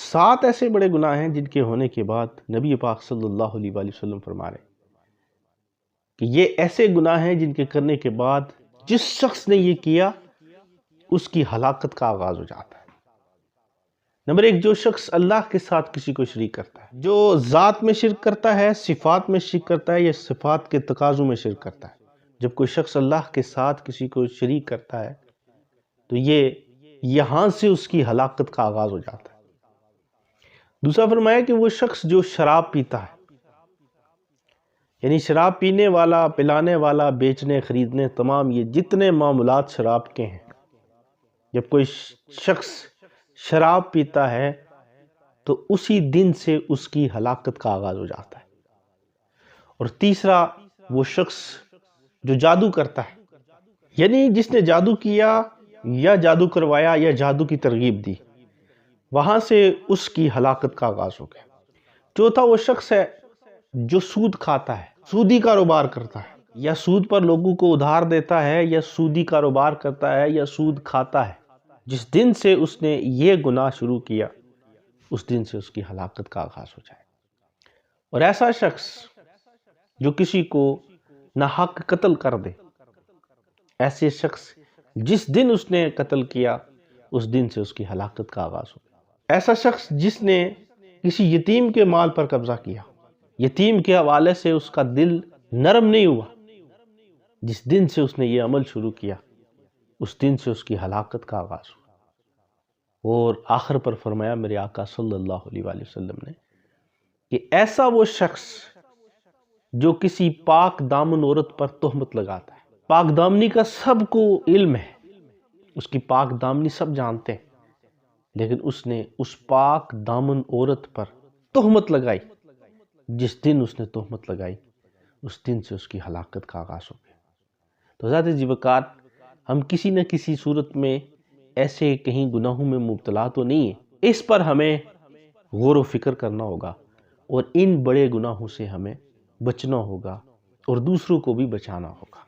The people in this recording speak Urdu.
7 ایسے بڑے گناہ ہیں جن کے ہونے کے بعد نبی پاک صلی اللہ علیہ وآلہ وسلم فرما رہے کہ یہ ایسے گناہ ہیں جن کے کرنے کے بعد جس شخص نے یہ کیا اس کی ہلاکت کا آغاز ہو جاتا ہے۔ نمبر 1، جو شخص اللہ کے ساتھ کسی کو شریک کرتا ہے، جو ذات میں شرک کرتا ہے، صفات میں شرک کرتا ہے یا صفات کے تقاضوں میں شرک کرتا ہے۔ جب کوئی شخص اللہ کے ساتھ کسی کو شریک کرتا ہے تو یہ یہاں سے اس کی ہلاکت کا آغاز ہو جاتا ہے۔ دوسرا فرمایا کہ وہ شخص جو شراب پیتا ہے، یعنی شراب پینے والا، پلانے والا، بیچنے، خریدنے، تمام یہ جتنے معاملات شراب کے ہیں، جب کوئی شخص شراب پیتا ہے تو اسی دن سے اس کی ہلاکت کا آغاز ہو جاتا ہے۔ اور تیسرا، وہ شخص جو جادو کرتا ہے، یعنی جس نے جادو کیا یا جادو کروایا یا جادو کی ترغیب دی، وہاں سے اس کی ہلاکت کا آغاز ہو گیا۔ چوتھا، وہ شخص ہے جو سود کھاتا ہے، سودی کاروبار کرتا ہے، یا سود پر لوگوں کو ادھار دیتا ہے، یا سودی کاروبار کرتا ہے، یا سود کھاتا ہے۔ جس دن سے اس نے یہ گناہ شروع کیا اس دن سے اس کی ہلاکت کا آغاز ہو جائے۔ اور ایسا شخص جو کسی کو ناحق قتل کر دے، ایسے شخص جس دن اس نے قتل کیا اس دن سے اس کی ہلاکت کا آغاز ہو گیا۔ ایسا شخص جس نے کسی یتیم کے مال پر قبضہ کیا، یتیم کے حوالے سے اس کا دل نرم نہیں ہوا، جس دن سے اس نے یہ عمل شروع کیا اس دن سے اس کی ہلاکت کا آغاز ہوا۔ اور آخر پر فرمایا میرے آقا صلی اللہ علیہ وآلہ وسلم نے کہ ایسا وہ شخص جو کسی پاک دامن عورت پر تہمت لگاتا ہے، پاک دامنی کا سب کو علم ہے، اس کی پاک دامنی سب جانتے ہیں، لیکن اس نے اس پاک دامن عورت پر تہمت لگائی، جس دن اس نے تہمت لگائی اس دن سے اس کی ہلاکت کا آغاز ہو گیا۔ تو حضرات جی وقار، ہم کسی نہ کسی صورت میں ایسے کہیں گناہوں میں مبتلا تو نہیں ہیں، اس پر ہمیں غور و فکر کرنا ہوگا اور ان بڑے گناہوں سے ہمیں بچنا ہوگا اور دوسروں کو بھی بچانا ہوگا۔